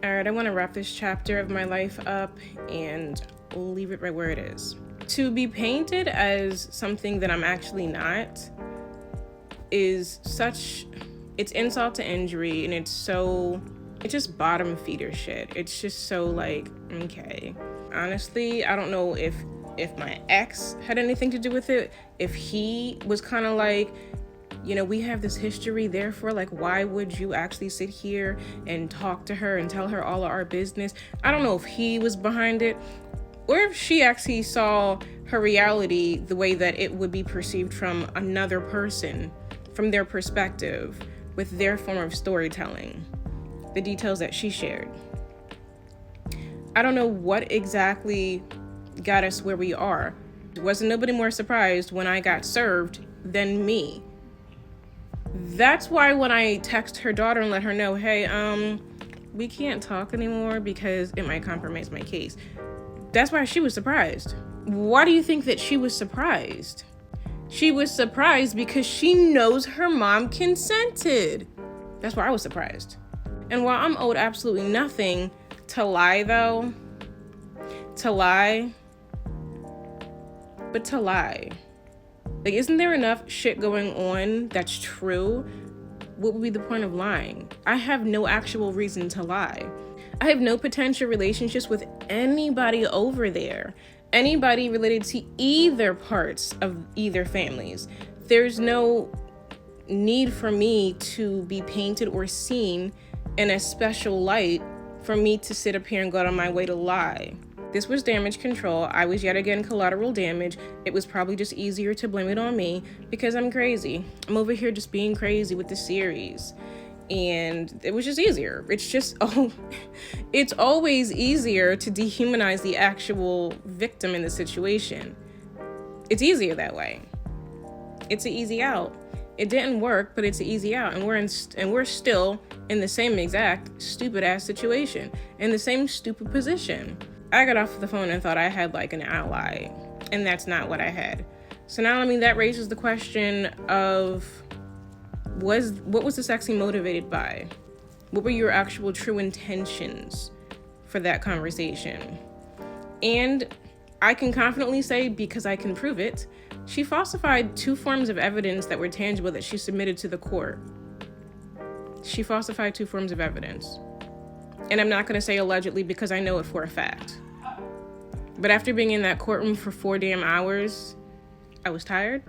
All right, I want to wrap this chapter of my life up and leave it right where it is. To be painted as something that I'm actually not is it's insult to injury, and it's just bottom feeder shit. It's just so like, okay. Honestly, I don't know if my ex had anything to do with it, if he was kind of like, we have this history, therefore, like, why would you actually sit here and talk to her and tell her all of our business? I don't know if he was behind it, or if she actually saw her reality the way that it would be perceived from another person, from their perspective, with their form of storytelling, the details that she shared. I don't know what exactly got us where we are. Wasn't nobody more surprised when I got served than me. That's why when I text her daughter and let her know, hey, we can't talk anymore because it might compromise my case. That's why she was surprised. Why do you think that she was surprised? She was surprised because she knows her mom consented. That's why I was surprised. And while I'm owed absolutely nothing, to lie, like, isn't there enough shit going on that's true? What would be the point of lying? I have no actual reason to lie. I have no potential relationships with anybody over there, anybody related to either parts of either families. There's no need for me to be painted or seen in a special light for me to sit up here and go out of my way to lie. This was damage control. I was yet again collateral damage. It was probably just easier to blame it on me because I'm crazy. I'm over here just being crazy with the series. And it was just easier. It's always easier to dehumanize the actual victim in the situation. It's easier that way. It's an easy out. It didn't work, but it's an easy out. And we're still in the same exact stupid ass situation, in the same stupid position. I got off the phone and thought I had like an ally, and that's not what I had. So now, that raises the question of what was this actually motivated by? What were your actual true intentions for that conversation? And I can confidently say, because I can prove it, she falsified 2 forms of evidence that were tangible that she submitted to the court. She falsified 2 forms of evidence. And I'm not going to say allegedly because I know it for a fact. But after being in that courtroom for 4 damn hours, I was tired.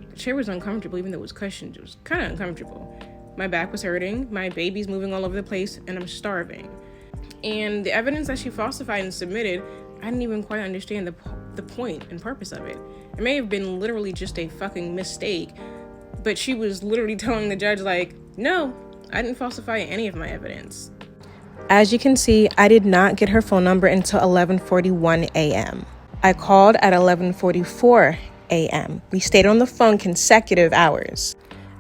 The chair was uncomfortable, even though it was cushioned. It was kind of uncomfortable. My back was hurting, my baby's moving all over the place, and I'm starving. And the evidence that she falsified and submitted, I didn't even quite understand the point and purpose of it. It may have been literally just a fucking mistake, but she was literally telling the judge, like, no, I didn't falsify any of my evidence. As you can see, I did not get her phone number until 11:41 a.m. I called at 11:44 a.m. We stayed on the phone consecutive hours.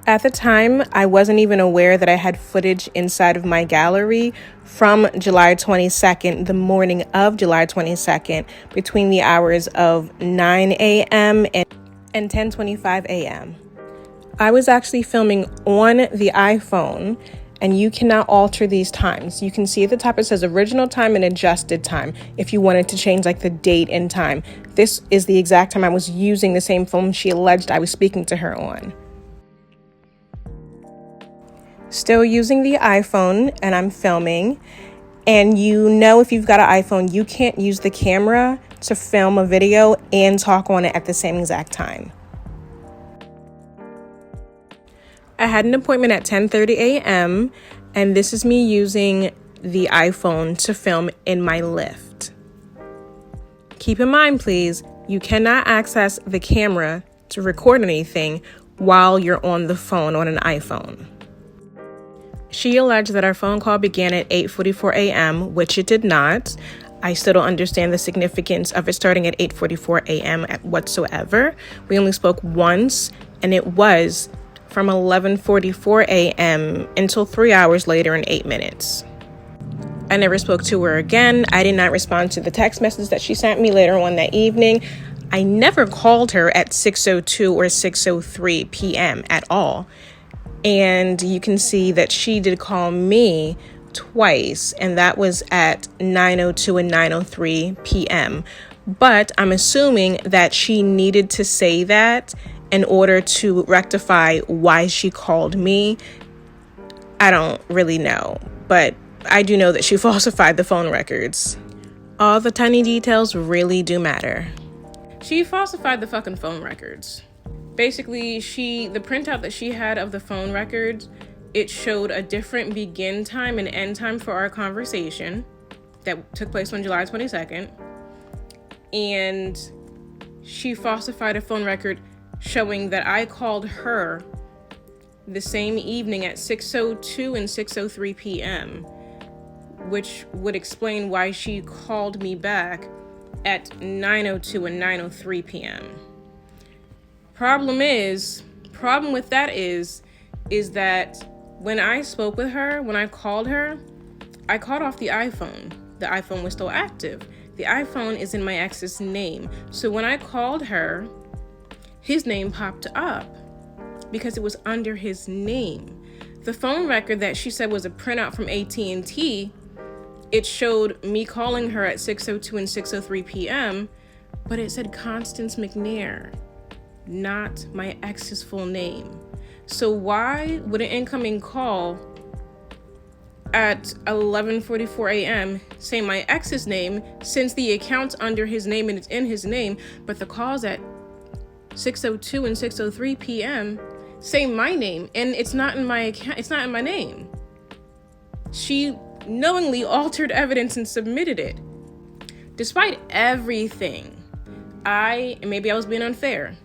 At the time, I wasn't even aware that I had footage inside of my gallery from July 22nd, the morning of July 22nd, between the hours of 9 a.m. and 10:25 a.m. I was actually filming on the iPhone, and you cannot alter these times. You can see at the top it says original time and adjusted time if you wanted to change like the date and time. This is the exact time I was using the same phone she alleged I was speaking to her on. Still using the iPhone, and I'm filming. And if you've got an iPhone, you can't use the camera to film a video and talk on it at the same exact time. I had an appointment at 10:30 a.m. and this is me using the iPhone to film in my Lyft. Keep in mind, please, you cannot access the camera to record anything while you're on the phone on an iPhone. She alleged that our phone call began at 8:44 a.m., which it did not. I still don't understand the significance of it starting at 8:44 a.m. whatsoever. We only spoke once, and it was from 11:44 a.m. until 3 hours later and 8 minutes. I never spoke to her again. I did not respond to the text message that she sent me later on that evening. I never called her at 6:02 or 6:03 p.m. at all. And you can see that she did call me twice, and that was at 9:02 and 9:03 p.m. But I'm assuming that she needed to say that in order to rectify why she called me. I don't really know, but I do know that she falsified the phone records. All the tiny details really do matter. She falsified the fucking phone records. Basically, the printout that she had of the phone records, it showed a different begin time and end time for our conversation that took place on July 22nd. And she falsified a phone record showing that I called her the same evening at 6:02 and 6:03 p.m., which would explain why she called me back at 9:02 and 9:03 p.m. Problem with that is that when I spoke with her, when I called off the iPhone. The iPhone was still active. The iPhone is in my ex's name. So when I called her, his name popped up because it was under his name. The phone record that she said was a printout from AT&T, it showed me calling her at 6:02 and 6:03 p.m., but it said Constance McNair, not my ex's full name. So why would an incoming call at 11:44 a.m. say my ex's name, since the account's under his name and it's in his name, but the calls at 6:02 and 6:03 p.m. say my name and it's not in my account, it's not in my name? She knowingly altered evidence and submitted it. Despite everything, maybe I was being unfair,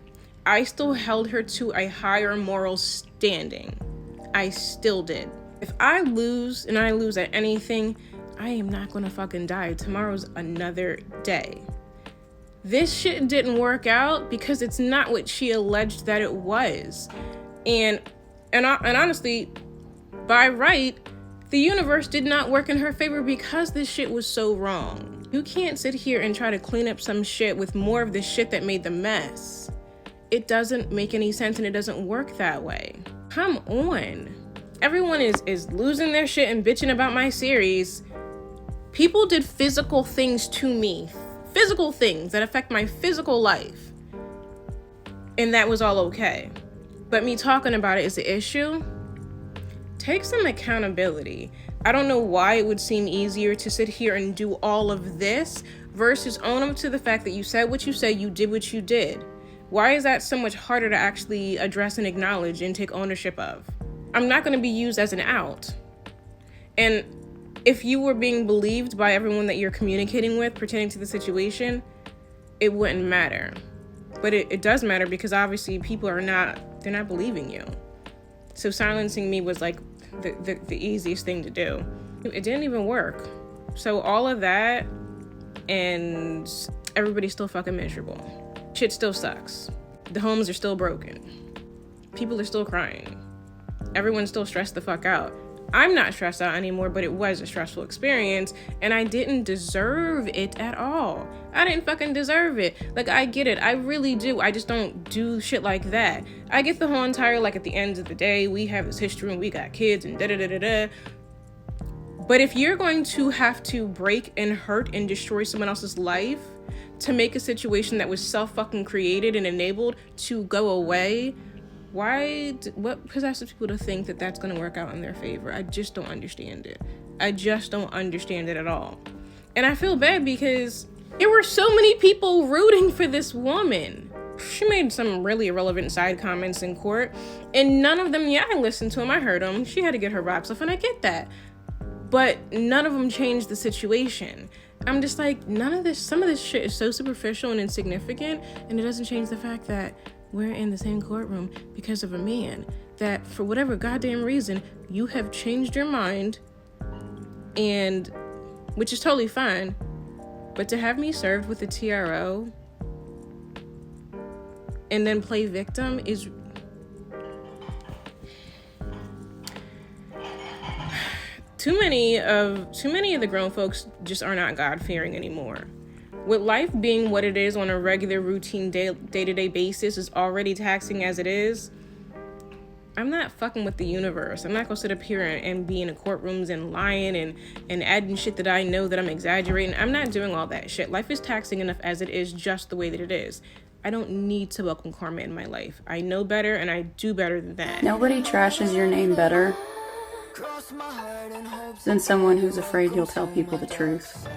I still held her to a higher moral standing. I still did. If I lose, and I lose at anything, I am not gonna fucking die. Tomorrow's another day. This shit didn't work out because it's not what she alleged that it was. And honestly, by right, the universe did not work in her favor because this shit was so wrong. You can't sit here and try to clean up some shit with more of the shit that made the mess. It doesn't make any sense and it doesn't work that way. Come on. Everyone is losing their shit and bitching about my series. People did physical things to me. Physical things that affect my physical life. And that was all okay. But me talking about it is the issue. Take some accountability. I don't know why it would seem easier to sit here and do all of this versus own up to the fact that you said what you said, you did what you did. Why is that so much harder to actually address and acknowledge and take ownership of? I'm not going to be used as an out. And if you were being believed by everyone that you're communicating with pertaining to the situation, it wouldn't matter. But it does matter because obviously people they're not believing you. So silencing me was like the easiest thing to do. It didn't even work. So all of that, and everybody's still fucking miserable. Shit still sucks. The homes are still broken. People are still crying. Everyone's still stressed the fuck out. I'm not stressed out anymore, but it was a stressful experience, and I didn't deserve it at all. I didn't fucking deserve it. Like, I get it. I really do. I just don't do shit like that. I get the whole entire, like, at the end of the day, we have this history and we got kids and da-da-da-da-da. But if you're going to have to break and hurt and destroy someone else's life to make a situation that was self-fucking created and enabled to go away, what possesses people to think that that's going to work out in their favor? I just don't understand it. I just don't understand it at all. And I feel bad because there were so many people rooting for this woman. She made some really irrelevant side comments in court, and none of them, I listened to them, I heard them. She had to get her rocks off, and I get that. But none of them changed the situation. I'm just like, some of this shit is so superficial and insignificant, and it doesn't change the fact that we're in the same courtroom because of a man that, for whatever goddamn reason, you have changed your mind, and which is totally fine. But to have me served with a TRO and then play victim is too many of the grown folks just are not God-fearing anymore. With life being what it is on a regular routine day-to-day basis is already taxing as it is, I'm not fucking with the universe. I'm not gonna sit up here and be in the courtrooms and lying and adding shit that I know that I'm exaggerating. I'm not doing all that shit. Life is taxing enough as it is, just the way that it is. I don't need to welcome karma in my life. I know better and I do better than that. Nobody trashes your name better than someone who's afraid you'll tell people the truth.